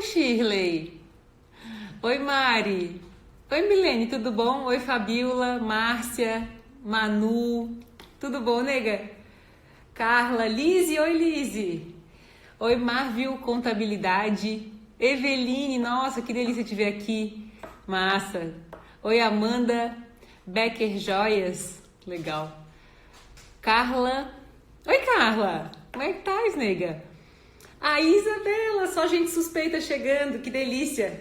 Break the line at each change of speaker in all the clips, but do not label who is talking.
Oi, Shirley. Oi, Mari. Oi, Milene, tudo bom? Oi, Fabiola, Márcia, Manu. Tudo bom, nega? Carla, Lise. Oi, Lise. Oi, Marvil Contabilidade. Eveline, nossa, que delícia te ver aqui. Massa. Oi, Amanda. Becker Joias. Legal. Carla. Oi, Carla. Como é que tá, nega? A Isabela, só gente suspeita chegando, que delícia.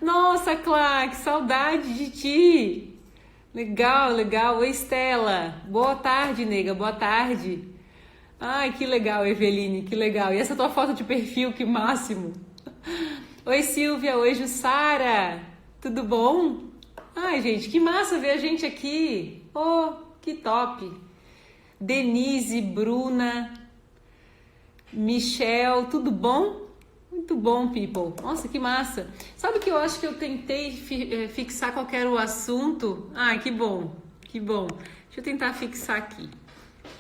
Nossa, Clá, que saudade de ti. Legal, legal. Oi, Estela. Boa tarde, nega, boa tarde. Ai, que legal, Eveline, que legal. E essa tua foto de perfil, que máximo. Oi, Silvia. Oi, Jussara. Tudo bom? Ai, gente, que massa ver a gente aqui. Oh, que top. Denise, Bruna, Michel, tudo bom? Muito bom, people. Nossa, que massa. Sabe que eu acho que eu tentei fixar qual era o assunto? Ai, que bom, que bom. Deixa eu tentar fixar aqui.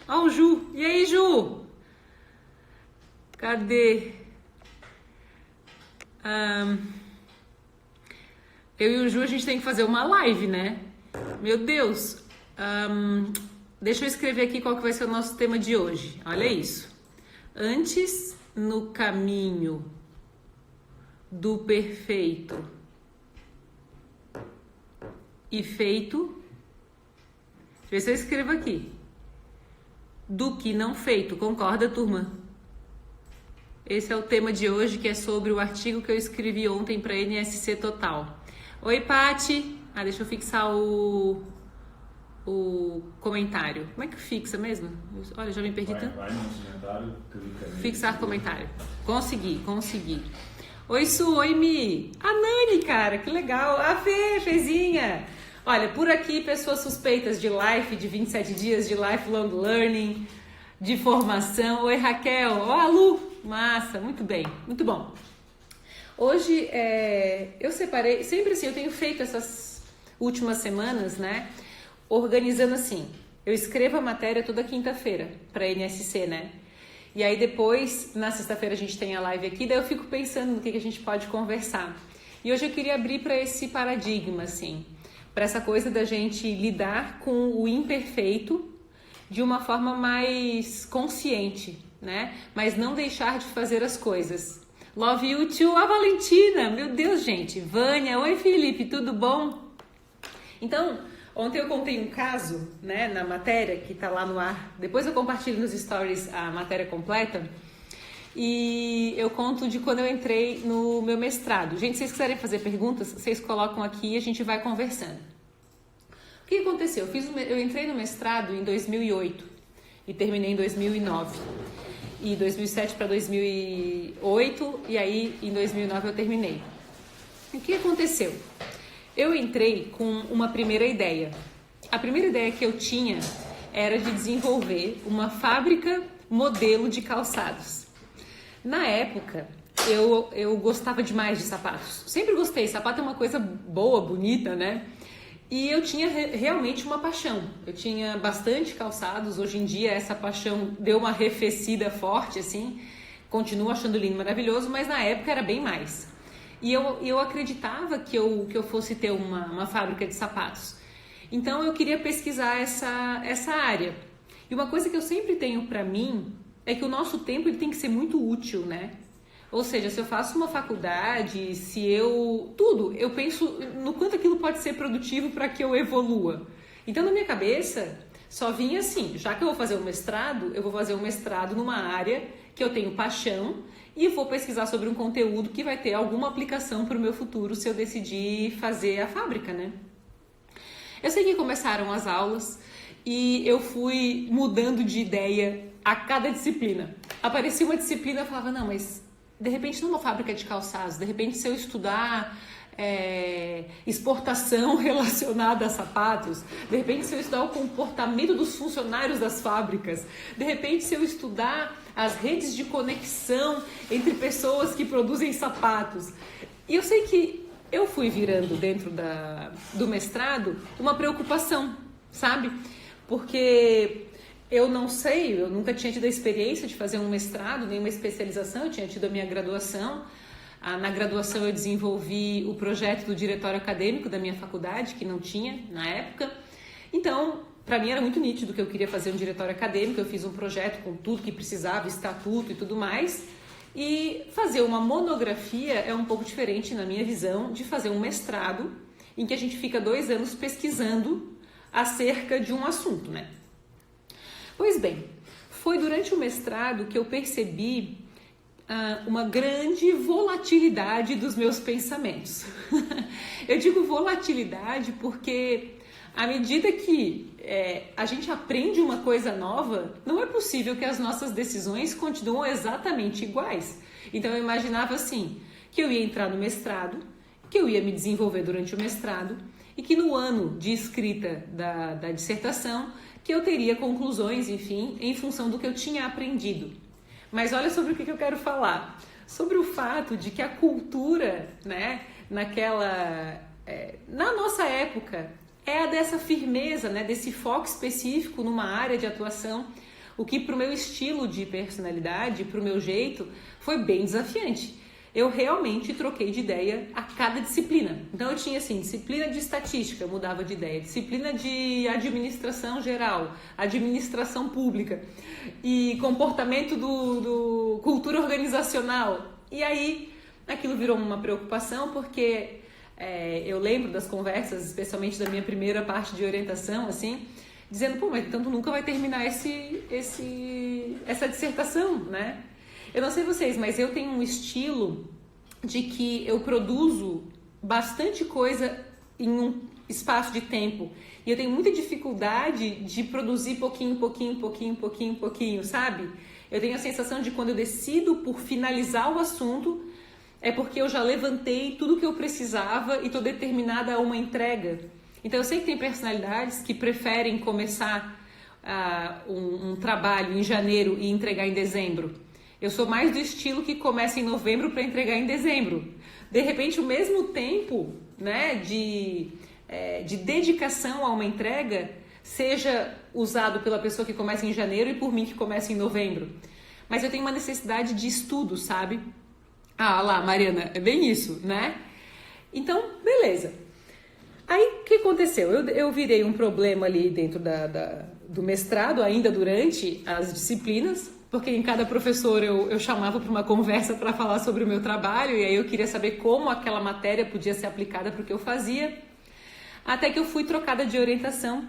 Ó, o Ju. E aí, Ju? Cadê? Eu e o Ju, a gente tem que fazer uma live, né? Meu Deus. Deixa eu escrever aqui qual que vai ser o nosso tema de hoje. Olha isso. Antes no caminho do perfeito e feito. Deixa eu ver se eu escrevo aqui. Do que não feito. Concorda, turma? Esse é o tema de hoje, que é sobre o artigo que eu escrevi ontem para a NSC Total. Oi, Pati. Deixa eu fixar o comentário. Como é que fixa mesmo? Olha, já me perdi tanto.
Vai no comentário, clica nele.
Fixar comentário. Consegui. Oi, Su, oi, Mi. A Nani, cara, que legal. A Fezinha. Olha, por aqui, pessoas suspeitas de life, de 27 dias de lifelong learning, de formação. Oi, Raquel. Ó, a Lu. Massa, muito bem, muito bom. Hoje, eu separei, sempre assim, eu tenho feito essas últimas semanas, né? Organizando assim, eu escrevo a matéria toda quinta-feira para a NSC, né? E aí depois, na sexta-feira a gente tem a live aqui, daí eu fico pensando no que a gente pode conversar. E hoje eu queria abrir para esse paradigma, assim, para essa coisa da gente lidar com o imperfeito de uma forma mais consciente, né? Mas não deixar de fazer as coisas. Love you too, a Valentina, meu Deus, gente. Vânia, oi Felipe, tudo bom? Então, ontem eu contei um caso, né, na matéria que tá lá no ar. Depois eu compartilho nos stories a matéria completa. E eu conto de quando eu entrei no meu mestrado. Gente, se vocês quiserem fazer perguntas, vocês colocam aqui e a gente vai conversando. O que aconteceu? Eu entrei no mestrado em 2008 e terminei em 2009. E 2007 para 2008 e aí em 2009 eu terminei. O que aconteceu? Eu entrei com uma primeira ideia. A primeira ideia que eu tinha era de desenvolver uma fábrica modelo de calçados. Na época, eu gostava demais de sapatos. Sempre gostei. Sapato é uma coisa boa, bonita, né? E eu tinha realmente uma paixão. Eu tinha bastante calçados. Hoje em dia, essa paixão deu uma arrefecida forte, assim. Continuo achando lindo, maravilhoso, mas na época era bem mais. E eu acreditava que eu fosse ter uma fábrica de sapatos. Então eu queria pesquisar essa área. E uma coisa que eu sempre tenho para mim é que o nosso tempo ele tem que ser muito útil, né? Ou seja, se eu faço uma faculdade, eu penso no quanto aquilo pode ser produtivo para que eu evolua. Então na minha cabeça só vinha assim, já que eu vou fazer um mestrado, eu vou fazer um mestrado numa área que eu tenho paixão e vou pesquisar sobre um conteúdo que vai ter alguma aplicação para o meu futuro se eu decidir fazer a fábrica, né? Eu sei que começaram as aulas e eu fui mudando de ideia a cada disciplina. Aparecia uma disciplina e eu falava, não, mas de repente numa fábrica de calçados, de repente se eu estudar exportação relacionada a sapatos, de repente se eu estudar o comportamento dos funcionários das fábricas, de repente se eu estudar as redes de conexão entre pessoas que produzem sapatos. E eu sei que eu fui virando dentro do mestrado uma preocupação, sabe? Porque eu não sei, eu nunca tinha tido a experiência de fazer um mestrado, nem uma especialização, eu tinha tido a minha graduação. Na graduação eu desenvolvi o projeto do diretório acadêmico da minha faculdade, que não tinha na época. Então, para mim era muito nítido que eu queria fazer um diretório acadêmico. Eu fiz um projeto com tudo que precisava, estatuto e tudo mais. E fazer uma monografia é um pouco diferente, na minha visão, de fazer um mestrado, em que a gente fica 2 anos pesquisando acerca de um assunto, né? Pois bem, foi durante o mestrado que eu percebi uma grande volatilidade dos meus pensamentos. Eu digo volatilidade porque à medida que a gente aprende uma coisa nova, não é possível que as nossas decisões continuem exatamente iguais. Então eu imaginava assim, que eu ia entrar no mestrado, que eu ia me desenvolver durante o mestrado e que no ano de escrita da dissertação, que eu teria conclusões, enfim, em função do que eu tinha aprendido. Mas olha sobre o que eu quero falar. Sobre o fato de que a cultura, né, na nossa época, é a dessa firmeza, né, desse foco específico numa área de atuação, o que para o meu estilo de personalidade, para o meu jeito, foi bem desafiante. Eu realmente troquei de ideia a cada disciplina. Então eu tinha assim, disciplina de estatística, mudava de ideia, disciplina de administração geral, administração pública e comportamento do cultura organizacional. E aí aquilo virou uma preocupação porque eu lembro das conversas, especialmente da minha primeira parte de orientação, assim, dizendo, pô, mas então tu nunca vai terminar essa dissertação, né? Eu não sei vocês, mas eu tenho um estilo de que eu produzo bastante coisa em um espaço de tempo. E eu tenho muita dificuldade de produzir pouquinho, sabe? Eu tenho a sensação de quando eu decido por finalizar o assunto, é porque eu já levantei tudo que eu precisava e estou determinada a uma entrega. Então eu sei que tem personalidades que preferem começar um trabalho em janeiro e entregar em dezembro. Eu sou mais do estilo que começa em novembro para entregar em dezembro. De repente, o mesmo tempo, né, de dedicação a uma entrega seja usado pela pessoa que começa em janeiro e por mim que começa em novembro. Mas eu tenho uma necessidade de estudo, sabe? Ah, lá, Mariana, é bem isso, né? Então, beleza. Aí, o que aconteceu? Eu virei um problema ali dentro do mestrado, ainda durante as disciplinas, porque em cada professor eu chamava para uma conversa para falar sobre o meu trabalho, e aí eu queria saber como aquela matéria podia ser aplicada para o que eu fazia, até que eu fui trocada de orientação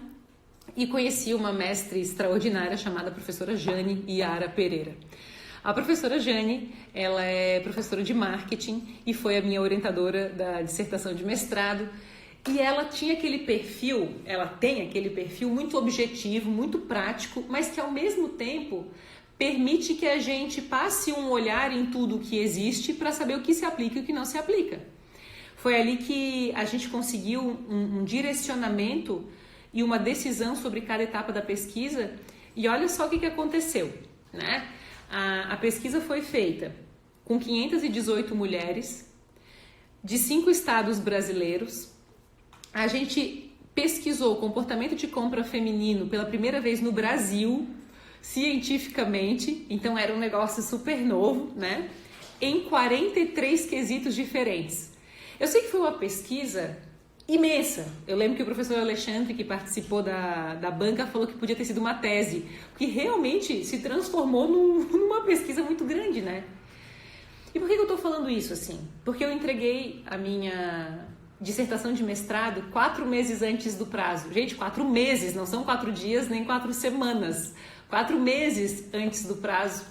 e conheci uma mestre extraordinária chamada professora Jane Yara Pereira. A professora Jane, ela é professora de marketing e foi a minha orientadora da dissertação de mestrado, e ela tem aquele perfil muito objetivo, muito prático, mas que ao mesmo tempo permite que a gente passe um olhar em tudo o que existe para saber o que se aplica e o que não se aplica. Foi ali que a gente conseguiu um direcionamento e uma decisão sobre cada etapa da pesquisa, e olha só o que aconteceu, né? A pesquisa foi feita com 518 mulheres de 5 estados brasileiros. A gente pesquisou o comportamento de compra feminino pela primeira vez no Brasil, cientificamente, então era um negócio super novo, né? Em 43 quesitos diferentes. Eu sei que foi uma pesquisa imensa. Eu lembro que o professor Alexandre, que participou da banca, falou que podia ter sido uma tese, que realmente se transformou numa pesquisa muito grande, né? E por que eu estou falando isso assim? Porque eu entreguei a minha dissertação de mestrado 4 meses antes do prazo. Gente, 4 meses, não são 4 dias nem 4 semanas. 4 meses antes do prazo,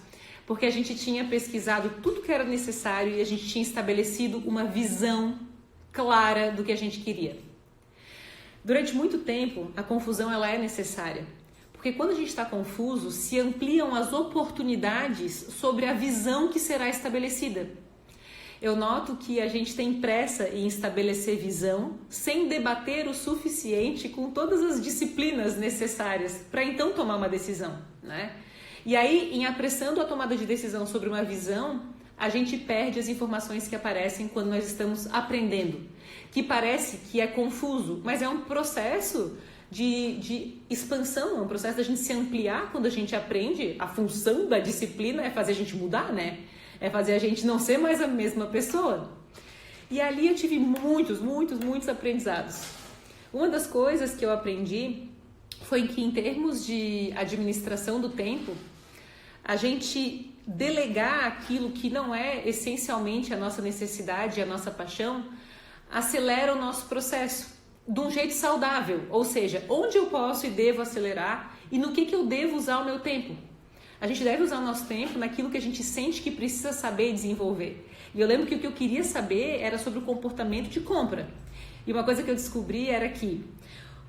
porque a gente tinha pesquisado tudo que era necessário e a gente tinha estabelecido uma visão clara do que a gente queria. Durante muito tempo, a confusão ela é necessária, porque quando a gente está confuso, se ampliam as oportunidades sobre a visão que será estabelecida. Eu noto que a gente tem pressa em estabelecer visão sem debater o suficiente com todas as disciplinas necessárias para então tomar uma decisão, né? E aí, em apressando a tomada de decisão sobre uma visão, a gente perde as informações que aparecem quando nós estamos aprendendo, que parece que é confuso, mas é um processo de expansão, é um processo da gente se ampliar quando a gente aprende. A função da disciplina é fazer a gente mudar, né? É fazer a gente não ser mais a mesma pessoa. E ali eu tive muitos aprendizados. Uma das coisas que eu aprendi foi que, em termos de administração do tempo, a gente delegar aquilo que não é essencialmente a nossa necessidade, a nossa paixão, acelera o nosso processo de um jeito saudável. Ou seja, onde eu posso e devo acelerar e no que eu devo usar o meu tempo. A gente deve usar o nosso tempo naquilo que a gente sente que precisa saber e desenvolver. E eu lembro que o que eu queria saber era sobre o comportamento de compra. E uma coisa que eu descobri era que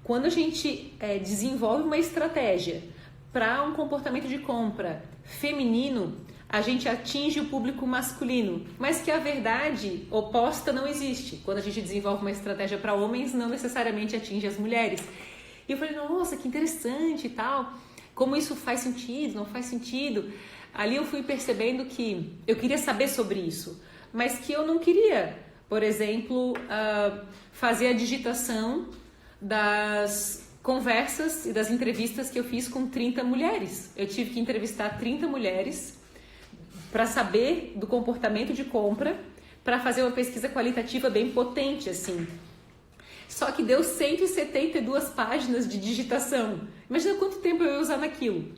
quando a gente desenvolve uma estratégia para um comportamento de compra feminino, a gente atinge o público masculino, mas que a verdade oposta não existe. Quando a gente desenvolve uma estratégia para homens, não necessariamente atinge as mulheres. E eu falei, nossa, que interessante e tal, como isso faz sentido, não faz sentido. Ali eu fui percebendo que eu queria saber sobre isso, mas que eu não queria, por exemplo, fazer a digitação das conversas e das entrevistas que eu fiz com 30 mulheres. Eu tive que entrevistar 30 mulheres para saber do comportamento de compra, para fazer uma pesquisa qualitativa bem potente, assim. Só que deu 172 páginas de digitação. Imagina quanto tempo eu ia usar naquilo.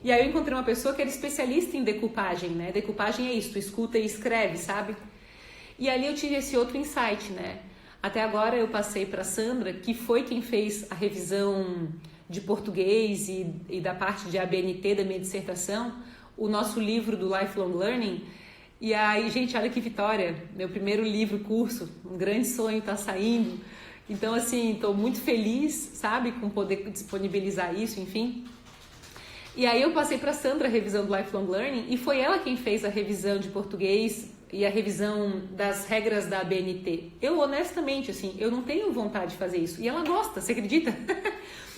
E aí eu encontrei uma pessoa que era especialista em decupagem, né? Decupagem é isso, tu escuta e escreve, sabe? E ali eu tive esse outro insight, né? Até agora eu passei para a Sandra, que foi quem fez a revisão de português e da parte de ABNT da minha dissertação, o nosso livro do Lifelong Learning. E aí, gente, olha que vitória, meu primeiro livro, curso, um grande sonho tá saindo. Então, assim, estou muito feliz, sabe, com poder disponibilizar isso, enfim. E aí eu passei para a Sandra a revisão do Lifelong Learning e foi ela quem fez a revisão de português e a revisão das regras da ABNT. Eu, honestamente, assim, eu não tenho vontade de fazer isso. E ela gosta, você acredita?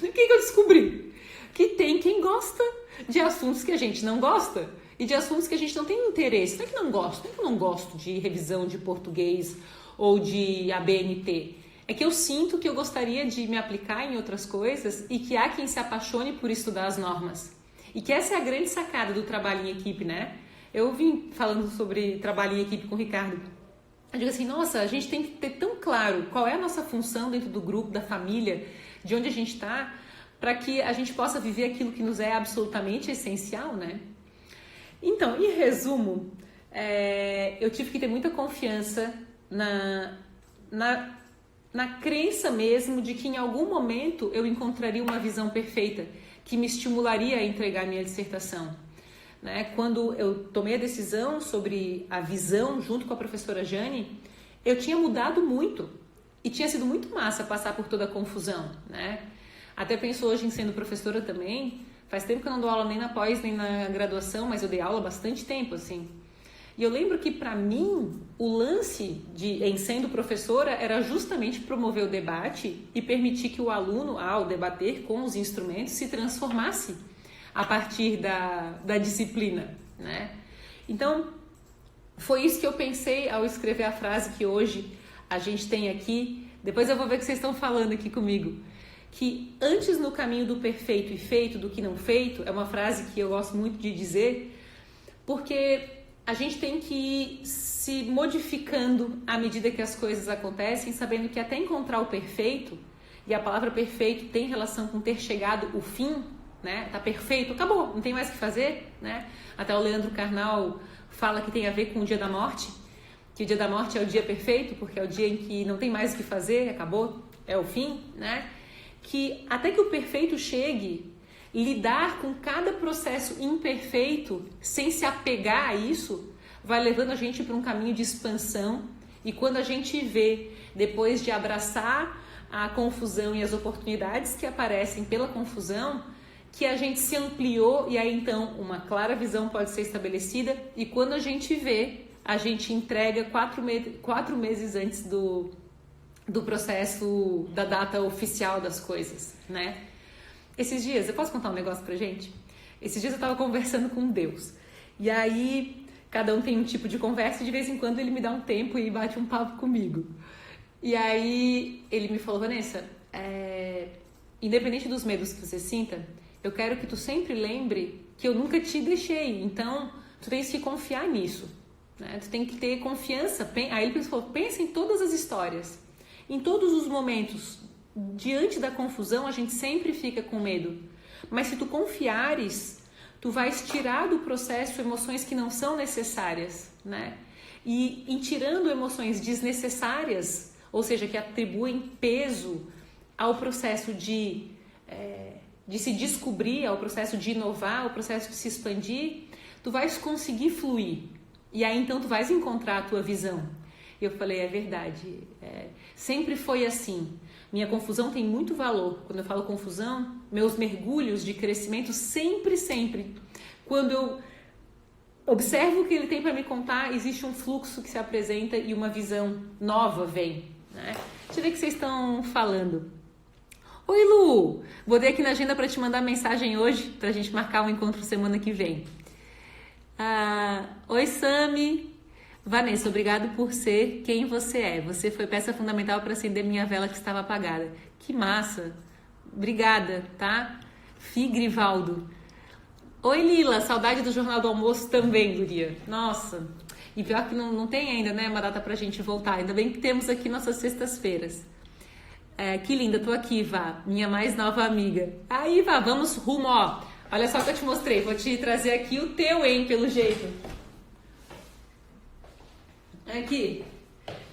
O que eu descobri? Que tem quem gosta de assuntos que a gente não gosta e de assuntos que a gente não tem interesse. Não é que não gosto, não é que eu não gosto de revisão de português ou de ABNT. É que eu sinto que eu gostaria de me aplicar em outras coisas e que há quem se apaixone por estudar as normas. E que essa é a grande sacada do trabalho em equipe, né? Eu vim falando sobre trabalho em equipe com o Ricardo. Eu digo assim, nossa, a gente tem que ter tão claro qual é a nossa função dentro do grupo, da família, de onde a gente está, para que a gente possa viver aquilo que nos é absolutamente essencial, né? Então, em resumo, eu tive que ter muita confiança na crença mesmo de que em algum momento eu encontraria uma visão perfeita que me estimularia a entregar minha dissertação. Né? Quando eu tomei a decisão sobre a visão junto com a professora Jane, eu tinha mudado muito e tinha sido muito massa passar por toda a confusão. Né? Até penso hoje em sendo professora também, faz tempo que eu não dou aula nem na pós nem na graduação, mas eu dei aula há bastante tempo, assim. E eu lembro que, para mim, o lance em sendo professora era justamente promover o debate e permitir que o aluno, ao debater com os instrumentos, se transformasse a partir da disciplina, né? Então, foi isso que eu pensei ao escrever a frase que hoje a gente tem aqui. Depois eu vou ver o que vocês estão falando aqui comigo. Que antes no caminho do perfeito e feito do que não feito, é uma frase que eu gosto muito de dizer, porque a gente tem que ir se modificando à medida que as coisas acontecem, sabendo que até encontrar o perfeito, e a palavra perfeito tem relação com ter chegado o fim, né? Tá perfeito, acabou, não tem mais o que fazer, né? Até o Leandro Carnal fala que tem a ver com o dia da morte, que o dia da morte é o dia perfeito, porque é o dia em que não tem mais o que fazer, acabou, é o fim, né? Que até que o perfeito chegue, lidar com cada processo imperfeito sem se apegar a isso vai levando a gente para um caminho de expansão. E quando a gente vê, depois de abraçar a confusão e as oportunidades que aparecem pela confusão, que a gente se ampliou e aí então uma clara visão pode ser estabelecida, e quando a gente vê, a gente entrega 4 meses antes do processo, da data oficial das coisas, né? Esses dias, eu posso contar um negócio pra gente? Esses dias eu tava conversando com Deus. E aí, cada um tem um tipo de conversa e de vez em quando ele me dá um tempo e bate um papo comigo. E aí, ele me falou, Vanessa, independente dos medos que você sinta, eu quero que tu sempre lembre que eu nunca te deixei. Então, tu tens que confiar nisso. né? Tu tem que ter confiança. Aí ele pensou, pensa em todas as histórias, em todos os momentos. Diante da confusão, a gente sempre fica com medo. Mas se tu confiares, tu vais tirar do processo emoções que não são necessárias, né? E em tirando emoções desnecessárias, ou seja, que atribuem peso ao processo de se descobrir, ao processo de inovar, ao processo de se expandir, tu vais conseguir fluir. E aí então tu vais encontrar a tua visão. E eu falei, é verdade, sempre foi assim. Minha confusão tem muito valor. Quando eu falo confusão, meus mergulhos de crescimento sempre, quando eu observo o que ele tem para me contar, existe um fluxo que se apresenta e uma visão nova vem, né? Deixa eu ver o que vocês estão falando. Oi, Lu! Botei aqui na agenda para te mandar mensagem hoje, para a gente marcar um encontro semana que vem. Oi, Sami! Vanessa, obrigado por ser quem você é. Você foi peça fundamental para acender minha vela que estava apagada. Que massa! Obrigada, tá? Figrivaldo. Oi, Lila, saudade do Jornal do Almoço também, Luria. Nossa, e pior que não tem ainda, né, uma data pra gente voltar. Ainda bem que temos aqui nossas sextas-feiras. Que linda, tô aqui, Vá, minha mais nova amiga. Aí, Vá, vamos rumo, ó. Olha só o que eu te mostrei, vou te trazer aqui o teu, hein, pelo jeito. Aqui,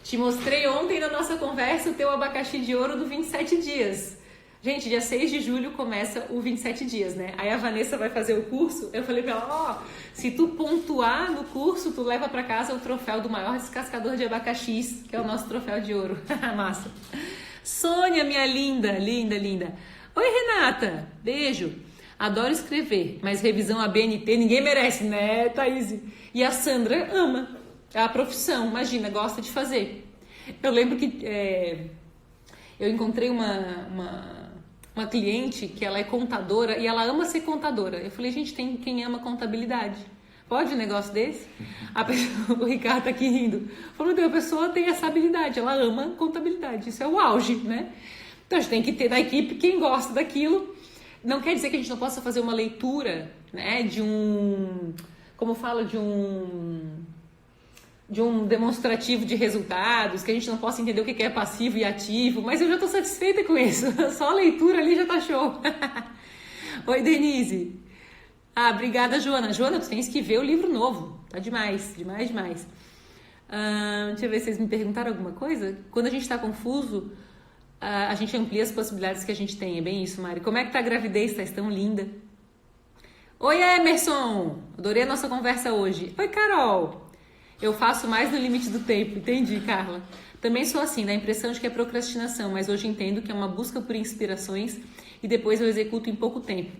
te mostrei ontem na nossa conversa o teu abacaxi de ouro do 27 dias. Gente, dia 6 de julho começa o 27 dias, né? Aí a Vanessa vai fazer o curso. Eu falei pra ela, se tu pontuar no curso, tu leva pra casa o troféu do maior descascador de abacaxis, que é o nosso troféu de ouro. Massa. Sônia, minha linda. Oi, Renata. Beijo. Adoro escrever, mas revisão a BNT ninguém merece, né, Thaís? E a Sandra ama a profissão, imagina, gosta de fazer. Eu lembro que eu encontrei uma cliente que ela é contadora e ela ama ser contadora. Eu falei, gente, tem quem ama contabilidade. Pode um negócio desse? O Ricardo tá aqui rindo. Falou, a pessoa tem essa habilidade, ela ama contabilidade. Isso é o auge, né? Então a gente tem que ter na equipe quem gosta daquilo. Não quer dizer que a gente não possa fazer uma leitura, né, de um demonstrativo de resultados, que a gente não possa entender o que é passivo e ativo, mas eu já estou satisfeita com isso. Só a leitura ali já tá show. Oi, Denise. Obrigada, Joana. Joana, tu tens que ver o livro novo. Tá demais. Deixa eu ver se vocês me perguntaram alguma coisa. Quando a gente está confuso, a gente amplia as possibilidades que a gente tem. É bem isso, Mari. Como é que tá a gravidez? Tá tão linda. Oi, Emerson. Adorei a nossa conversa hoje. Oi, Carol. Eu faço mais no limite do tempo. Entendi, Carla. Também sou assim, dá a impressão de que é procrastinação, mas hoje entendo que é uma busca por inspirações e depois eu executo em pouco tempo.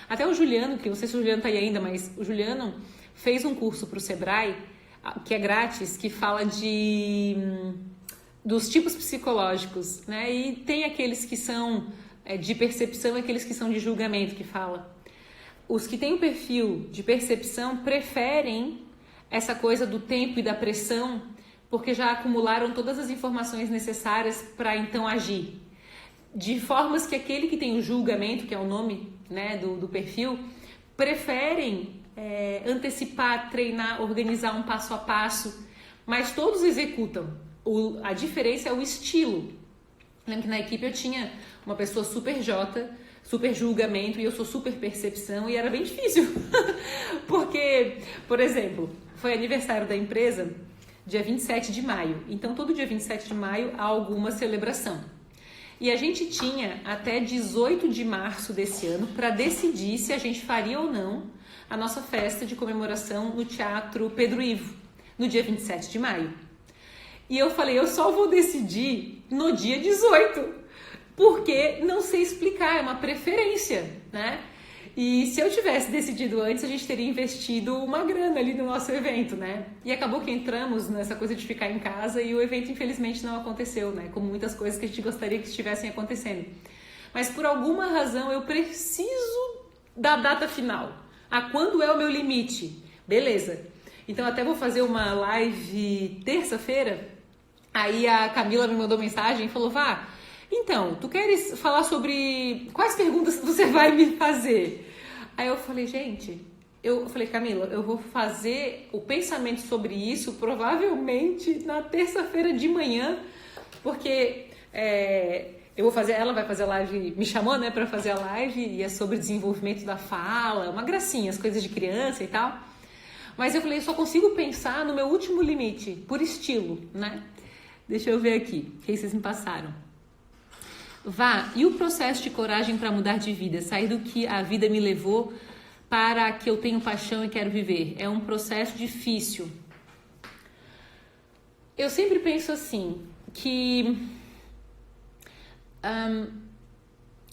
Até o Juliano, que não sei se o Juliano tá aí ainda, mas o Juliano fez um curso pro Sebrae, que é grátis, que fala dos tipos psicológicos, né? E tem aqueles que são de percepção e aqueles que são de julgamento, que fala. Os que têm o perfil de percepção preferem essa coisa do tempo e da pressão, porque já acumularam todas as informações necessárias para então agir. De formas que aquele que tem o julgamento, que é o nome, né, do perfil, preferem antecipar, treinar, organizar um passo a passo, mas todos executam. A diferença é o estilo. Lembro que na equipe eu tinha uma pessoa super J, super julgamento, e eu sou super percepção, e era bem difícil. Porque, por exemplo, foi aniversário da empresa dia 27 de maio. Então, todo dia 27 de maio há alguma celebração. E a gente tinha até 18 de março desse ano para decidir se a gente faria ou não a nossa festa de comemoração no Teatro Pedro Ivo, no dia 27 de maio. E eu falei, eu só vou decidir no dia 18, porque não sei explicar, é uma preferência, né? E se eu tivesse decidido antes, a gente teria investido uma grana ali no nosso evento, né? E acabou que entramos nessa coisa de ficar em casa e o evento, infelizmente, não aconteceu, né? Como muitas coisas que a gente gostaria que estivessem acontecendo. Mas por alguma razão eu preciso da data final. Quando é o meu limite? Beleza. Então até vou fazer uma live terça-feira. Aí a Camila me mandou mensagem e falou, Vá, então, tu queres falar sobre quais perguntas você vai me fazer? Aí eu falei, gente, eu falei, Camila, eu vou fazer o pensamento sobre isso provavelmente na terça-feira de manhã, porque ela vai fazer a live, me chamou, né, para fazer a live, e é sobre desenvolvimento da fala, uma gracinha, as coisas de criança e tal. Mas eu falei, eu só consigo pensar no meu último limite, por estilo, né? Deixa eu ver aqui, o que vocês me passaram. Vá, e o processo de coragem para mudar de vida? Sair do que a vida me levou para que eu tenho paixão e quero viver. É um processo difícil. Eu sempre penso assim, que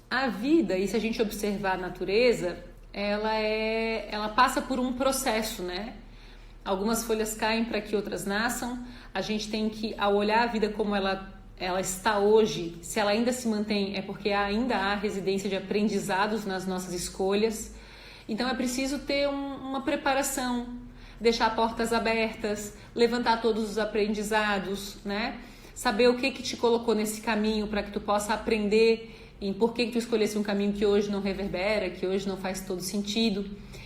a vida, e se a gente observar a natureza, ela passa por um processo, né? Algumas folhas caem para que outras nasçam. A gente tem que, ao olhar a vida como ela está hoje, se ela ainda se mantém, é porque ainda há residência de aprendizados nas nossas escolhas. Então é preciso ter uma preparação, deixar portas abertas, levantar todos os aprendizados, né? Saber o que te colocou nesse caminho para que tu possa aprender em por que tu escolhesse um caminho que hoje não reverbera, que hoje não faz todo sentido,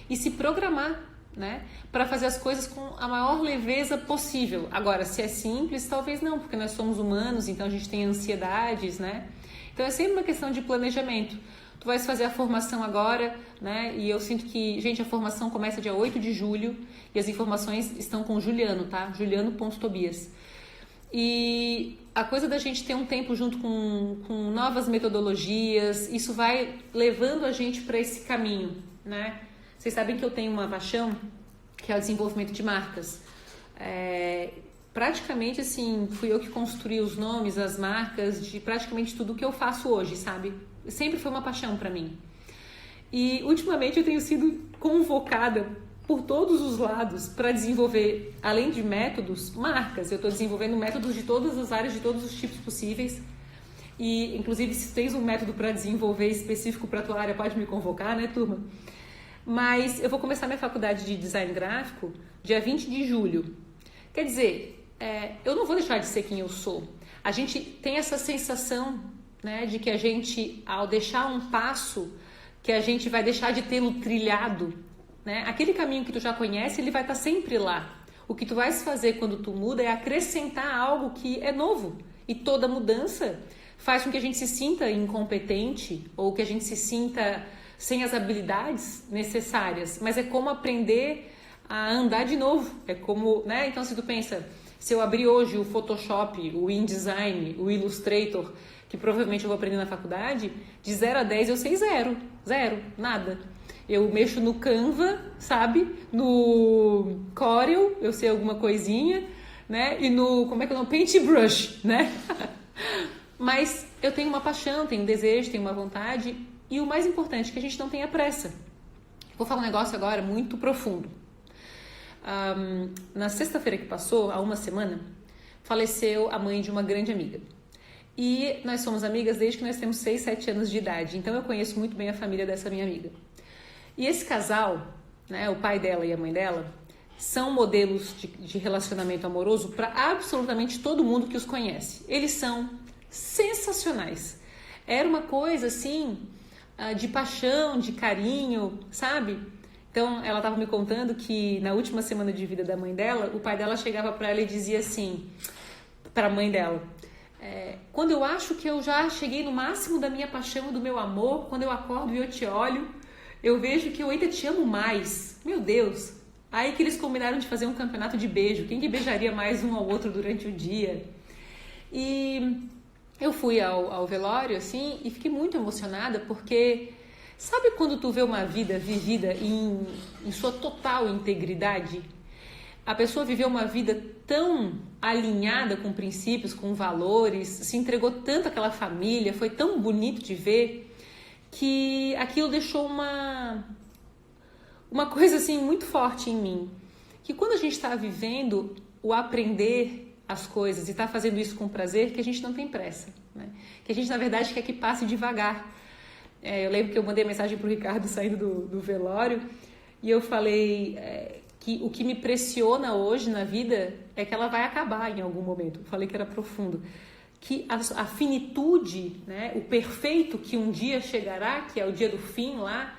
e se programar, né, para fazer as coisas com a maior leveza possível. Agora, se é simples, talvez não, porque nós somos humanos, então a gente tem ansiedades, né? Então é sempre uma questão de planejamento. Tu vais fazer a formação agora, né? E eu sinto que, gente, a formação começa dia 8 de julho e as informações estão com o Juliano, tá? Juliano.tobias. E a coisa da gente ter um tempo junto com novas metodologias, isso vai levando a gente para esse caminho, né? Vocês sabem que eu tenho uma paixão, que é o desenvolvimento de marcas. Praticamente, assim, fui eu que construí os nomes, as marcas de praticamente tudo que eu faço hoje, sabe? Sempre foi uma paixão para mim. E, ultimamente, eu tenho sido convocada por todos os lados para desenvolver, além de métodos, marcas. Eu estou desenvolvendo métodos de todas as áreas, de todos os tipos possíveis. E, inclusive, se tens um método para desenvolver específico para a tua área, pode me convocar, né, turma? Mas eu vou começar minha faculdade de design gráfico dia 20 de julho. Quer dizer, eu não vou deixar de ser quem eu sou. A gente tem essa sensação, né, de que a gente, ao deixar um passo, que a gente vai deixar de tê-lo trilhado, né? Aquele caminho que tu já conhece, ele vai estar sempre lá. O que tu vais fazer quando tu muda é acrescentar algo que é novo. E toda mudança faz com que a gente se sinta incompetente ou que a gente se sinta sem as habilidades necessárias. Mas é como aprender a andar de novo. É como, né? Então, se tu pensa, se eu abrir hoje o Photoshop, o InDesign, o Illustrator, que provavelmente eu vou aprender na faculdade, de 0 a 10 eu sei zero, nada. Eu mexo no Canva, sabe? No Corel, eu sei alguma coisinha, né? E no, como é que é o nome? Paintbrush, né? Mas eu tenho uma paixão, tenho um desejo, tenho uma vontade. E o mais importante é que a gente não tenha pressa. Vou falar um negócio agora muito profundo. Na sexta-feira que passou, há uma semana, faleceu a mãe de uma grande amiga. E nós somos amigas desde que nós temos 6, 7 anos de idade. Então eu conheço muito bem a família dessa minha amiga. E esse casal, né, o pai dela e a mãe dela, são modelos de relacionamento amoroso para absolutamente todo mundo que os conhece. Eles são sensacionais. Era uma coisa assim, de paixão, de carinho, sabe? Então ela estava me contando que na última semana de vida da mãe dela, o pai dela chegava para ela e dizia assim, para a mãe dela: quando eu acho que eu já cheguei no máximo da minha paixão e do meu amor, quando eu acordo e eu te olho, eu vejo que eu ainda te amo mais. Meu Deus! Aí que eles combinaram de fazer um campeonato de beijo. Quem que beijaria mais um ao outro durante o dia? E eu fui ao velório, assim, e fiquei muito emocionada, porque sabe quando tu vê uma vida vivida em sua total integridade? A pessoa viveu uma vida tão alinhada com princípios, com valores, se entregou tanto àquela família, foi tão bonito de ver, que aquilo deixou uma coisa assim muito forte em mim, que quando a gente está vivendo o aprender as coisas e está fazendo isso com prazer, que a gente não tem pressa, né? Que a gente na verdade quer que passe devagar. Eu lembro que eu mandei mensagem para o Ricardo saindo do velório e eu falei que o que me pressiona hoje na vida é que ela vai acabar em algum momento. Eu falei que era profundo. Que a finitude, né, o perfeito que um dia chegará, que é o dia do fim lá,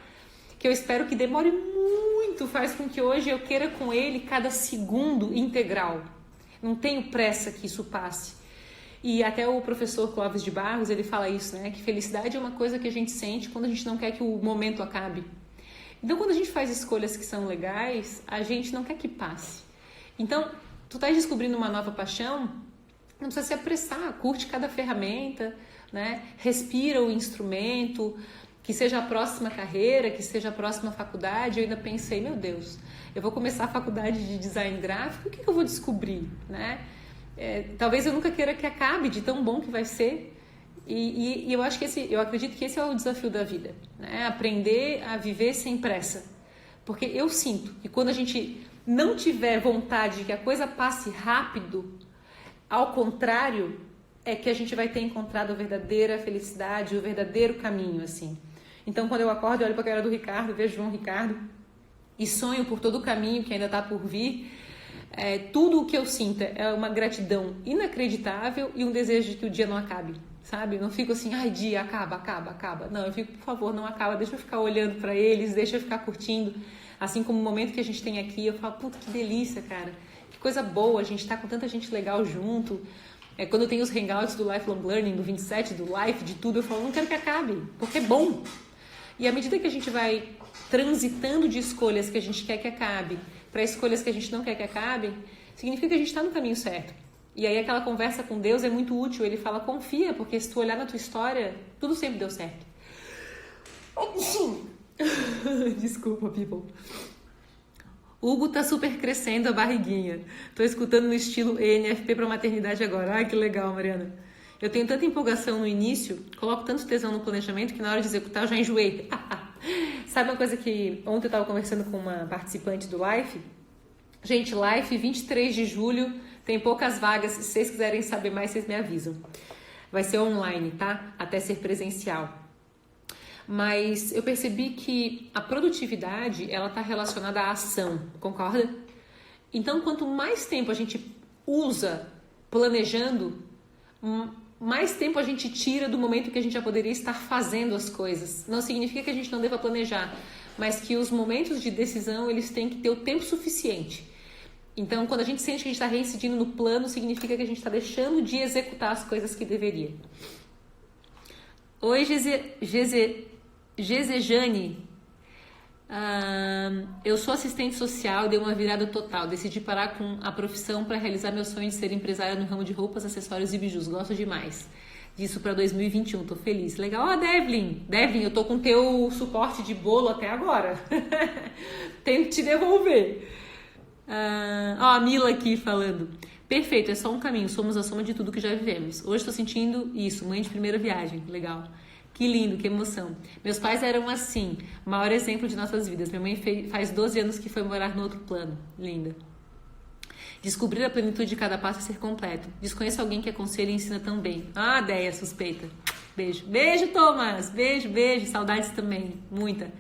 que eu espero que demore muito, faz com que hoje eu queira com ele cada segundo integral. Não tenho pressa que isso passe. E até o professor Clóvis de Barros, ele fala isso, né? Que felicidade é uma coisa que a gente sente quando a gente não quer que o momento acabe. Então, quando a gente faz escolhas que são legais, a gente não quer que passe. Então, tu tá descobrindo uma nova paixão, não precisa se apressar, curte cada ferramenta, né? Respira o instrumento, que seja a próxima carreira, que seja a próxima faculdade. Eu ainda pensei, meu Deus, eu vou começar a faculdade de design gráfico, o que eu vou descobrir, né? Talvez eu nunca queira que acabe de tão bom que vai ser. E eu acho que eu acredito que esse é o desafio da vida, né? Aprender a viver sem pressa. Porque eu sinto que quando a gente não tiver vontade de que a coisa passe rápido, ao contrário, é que a gente vai ter encontrado a verdadeira felicidade, o verdadeiro caminho, assim. Então, quando eu acordo, eu olho para a cara do Ricardo, vejo João Ricardo e sonho por todo o caminho que ainda está por vir. Tudo o que eu sinto é uma gratidão inacreditável e um desejo de que o dia não acabe, sabe? Eu não fico assim, ai, dia, acaba. Não, eu fico, por favor, não acaba, deixa eu ficar olhando para eles, deixa eu ficar curtindo. Assim como o momento que a gente tem aqui, eu falo, puta, que delícia, cara. Que coisa boa, a gente tá com tanta gente legal junto. Quando eu tenho os hangouts do Lifelong Learning, do 27, do Life, de tudo, eu falo, não quero que acabe, porque é bom. E à medida que a gente vai transitando de escolhas que a gente quer que acabe para escolhas que a gente não quer que acabem, significa que a gente está no caminho certo. E aí aquela conversa com Deus é muito útil. Ele fala, confia, porque se tu olhar na tua história, tudo sempre deu certo. Desculpa, people. Hugo tá super crescendo a barriguinha. Tô escutando no estilo ENFP pra maternidade agora. Ai, que legal, Mariana. Eu tenho tanta empolgação no início, coloco tanto tesão no planejamento que na hora de executar eu já enjoei. Sabe uma coisa que ontem eu tava conversando com uma participante do Life? Gente, Life 23 de julho, tem poucas vagas. Se vocês quiserem saber mais, vocês me avisam. Vai ser online, tá? Até ser presencial. Mas eu percebi que a produtividade, ela está relacionada à ação, concorda? Então, quanto mais tempo a gente usa planejando, mais tempo a gente tira do momento que a gente já poderia estar fazendo as coisas. Não significa que a gente não deva planejar, mas que os momentos de decisão, eles têm que ter o tempo suficiente. Então, quando a gente sente que a gente está reincidindo no plano, significa que a gente está deixando de executar as coisas que deveria. Oi, Gezejane, eu sou assistente social, dei uma virada total, decidi parar com a profissão para realizar meu sonho de ser empresária no ramo de roupas, acessórios e bijus, gosto demais disso para 2021, tô feliz. Legal, Devlin, eu tô com teu suporte de bolo até agora, tenho que te devolver. A Mila aqui falando, perfeito, é só um caminho, somos a soma de tudo que já vivemos. Hoje tô sentindo isso, mãe de primeira viagem, legal. Que lindo, que emoção. Meus pais eram assim, maior exemplo de nossas vidas. Minha mãe faz 12 anos que foi morar no outro plano. Linda. Descobrir a plenitude de cada passo e ser completo. Desconheço alguém que aconselha e ensina tão bem. Deia, suspeita. Beijo. Beijo, Thomas. Beijo. Saudades também. Muita.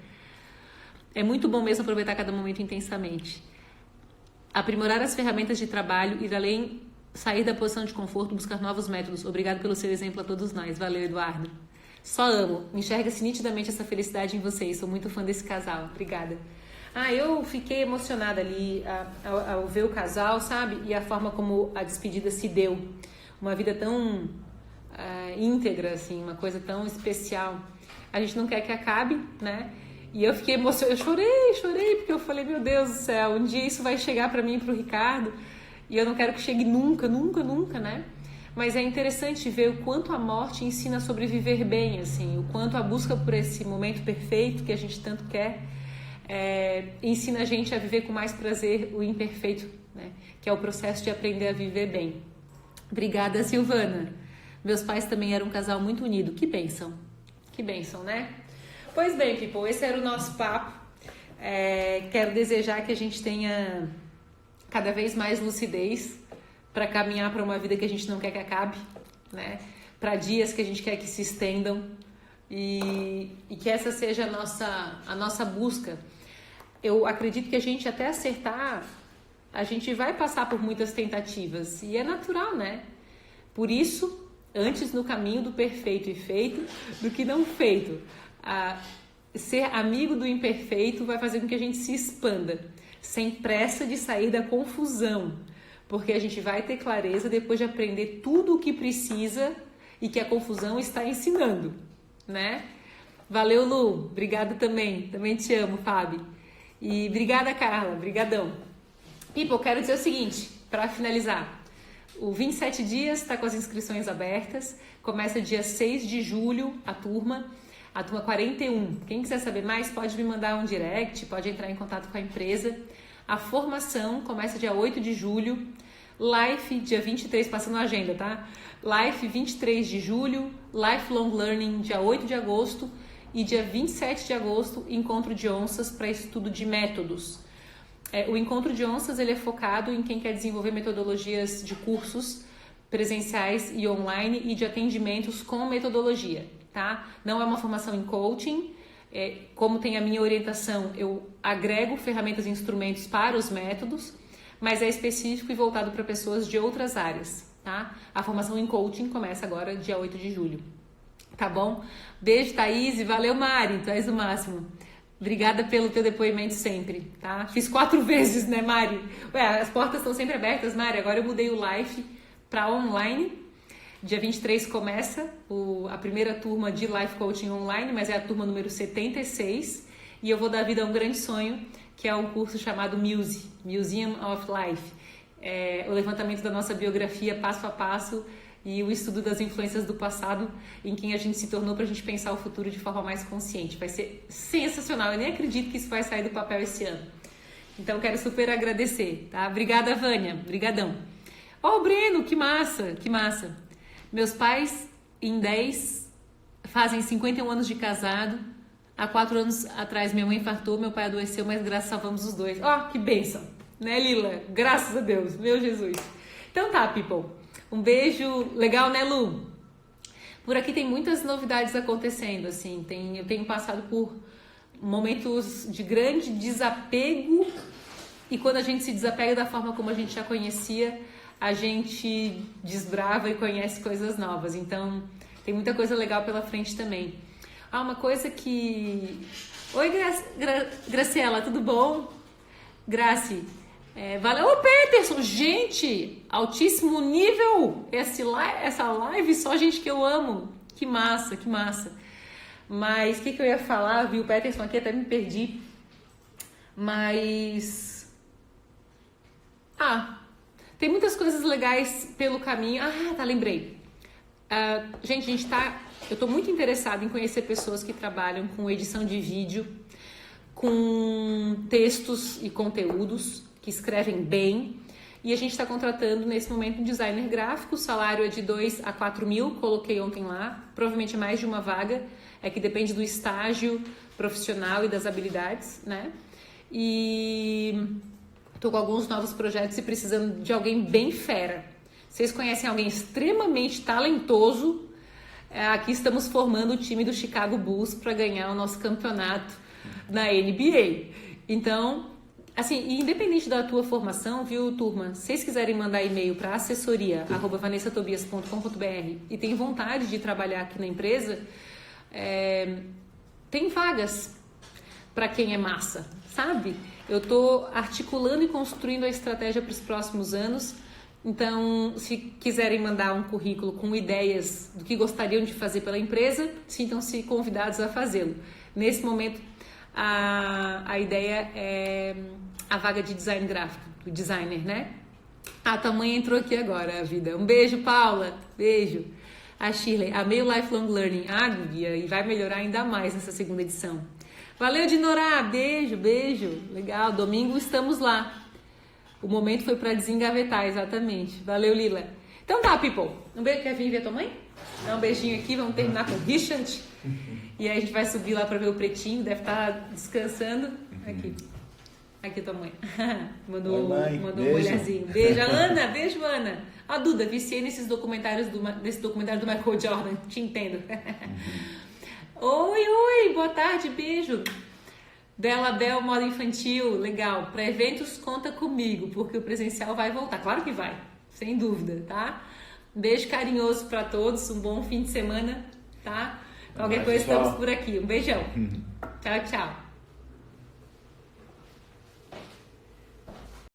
É muito bom mesmo aproveitar cada momento intensamente. Aprimorar as ferramentas de trabalho, ir além, sair da posição de conforto, buscar novos métodos. Obrigado pelo seu exemplo a todos nós. Valeu, Eduardo. Só amo. Enxerga-se nitidamente essa felicidade em vocês. Sou muito fã desse casal. Obrigada. Eu fiquei emocionada ali ao ver o casal, sabe? E a forma como a despedida se deu. Uma vida tão íntegra, assim, uma coisa tão especial. A gente não quer que acabe, né? E eu fiquei emocionada. Eu chorei, porque eu falei, meu Deus do céu, um dia isso vai chegar pra mim e pro Ricardo. E eu não quero que chegue nunca, né? Mas é interessante ver o quanto a morte ensina a sobreviver bem, assim, o quanto a busca por esse momento perfeito que a gente tanto quer ensina a gente a viver com mais prazer o imperfeito, né? Que é o processo de aprender a viver bem. Obrigada, Silvana. Meus pais também eram um casal muito unido. Que bênção, né? Pois bem, people, esse era o nosso papo. Quero desejar que a gente tenha cada vez mais lucidez para caminhar para uma vida que a gente não quer que acabe, né? Para dias que a gente quer que se estendam e que essa seja a nossa busca. Eu acredito que a gente até acertar, a gente vai passar por muitas tentativas e é natural, né? Por isso, antes no caminho do perfeito e feito do que não feito. ser amigo do imperfeito vai fazer com que a gente se expanda, sem pressa de sair da confusão, porque a gente vai ter clareza depois de aprender tudo o que precisa e que a confusão está ensinando, né? Valeu, Lu. Obrigada também. Também te amo, Fábio. E obrigada, Carla. Brigadão. People, quero dizer o seguinte, para finalizar. O 27 dias está com as inscrições abertas. Começa dia 6 de julho a turma 41. Quem quiser saber mais, pode me mandar um direct, pode entrar em contato com a empresa. A formação começa dia 8 de julho. Life, dia 23, passando a agenda, tá? Life, 23 de julho. Lifelong Learning, dia 8 de agosto. E dia 27 de agosto, Encontro de Onças para estudo de métodos. O Encontro de Onças ele é focado em quem quer desenvolver metodologias de cursos presenciais e online e de atendimentos com metodologia, tá? Não é uma formação em coaching. Como tem a minha orientação, eu agrego ferramentas e instrumentos para os métodos, mas é específico e voltado para pessoas de outras áreas, tá? A formação em coaching começa agora, dia 8 de julho. Tá bom? Beijo, Thaís, e valeu, Mari, tu és o máximo. Obrigada pelo teu depoimento sempre, tá? Fiz 4 vezes, né, Mari? As portas estão sempre abertas, Mari. Agora eu mudei o live para online. Dia 23 começa a primeira turma de Life Coaching online, mas é a turma número 76. E eu vou dar vida a um grande sonho, que é um curso chamado Muse, Museum of Life. O levantamento da nossa biografia passo a passo e o estudo das influências do passado em quem a gente se tornou para a gente pensar o futuro de forma mais consciente. Vai ser sensacional, eu nem acredito que isso vai sair do papel esse ano. Então quero super agradecer, tá? Obrigada, Vânia, brigadão. Ó, o Breno, que massa, que massa. Meus pais, em 10, fazem 51 anos de casado. Há 4 anos atrás minha mãe infartou, meu pai adoeceu, mas graças a Deus salvamos os dois. Ó, que bênção, né, Lila? Graças a Deus, meu Jesus. Então tá, people. Um beijo, legal, né, Lu? Por aqui tem muitas novidades acontecendo, assim, eu tenho passado por momentos de grande desapego e quando a gente se desapega da forma como a gente já conhecia, a gente desbrava e conhece coisas novas, então tem muita coisa legal pela frente também. Uma coisa que... Oi, Graciela, tudo bom? Graci... valeu, ô Peterson, gente, altíssimo nível, essa live, só gente que eu amo, que massa, que massa. Mas o que eu ia falar, viu, Peterson aqui, até me perdi, mas, tem muitas coisas legais pelo caminho, lembrei. Gente, eu tô muito interessada em conhecer pessoas que trabalham com edição de vídeo, com textos e conteúdos, que escrevem bem, e a gente está contratando nesse momento um designer gráfico, o salário é de 2 a 4 mil, coloquei ontem lá, provavelmente é mais de uma vaga, que depende do estágio profissional e das habilidades, né? E estou com alguns novos projetos e precisando de alguém bem fera. Vocês conhecem alguém extremamente talentoso? Aqui estamos formando o time do Chicago Bulls para ganhar o nosso campeonato na NBA. Então, assim, independente da tua formação, viu, turma? Se vocês quiserem mandar e-mail para assessoria@vanessatobias.com.br e tem vontade de trabalhar aqui na empresa, tem vagas para quem é massa, sabe? Eu estou articulando e construindo a estratégia para os próximos anos. Então, se quiserem mandar um currículo com ideias do que gostariam de fazer pela empresa, sintam-se convidados a fazê-lo. Nesse momento, a ideia é a vaga de design gráfico, do designer, né? Tua mãe entrou aqui agora, a vida. Um beijo, Paula. Beijo. A Shirley, amei o Lifelong Learning. Guia, e vai melhorar ainda mais nessa segunda edição. Valeu, Dinorá. Beijo, beijo. Legal, domingo estamos lá. O momento foi para desengavetar, exatamente. Valeu, Lila. Então tá, people. Um beijo. Quer vir ver tua mãe? Dá um beijinho aqui, vamos terminar com o Richard. E aí a gente vai subir lá para ver o pretinho, deve estar descansando. Aqui tua mãe. Mandou um olhazinho. Beijo, Ana. Beijo, Ana. Duda, viciei nesse documentário do Michael Jordan. Te entendo. Oi, boa tarde, beijo. Bela Bel, moda infantil, legal. Para eventos, conta comigo, porque o presencial vai voltar. Claro que vai, sem dúvida, tá? Beijo carinhoso para todos, um bom fim de semana, tá? Qualquer coisa, estamos por aqui. Um beijão. Tchau, tchau.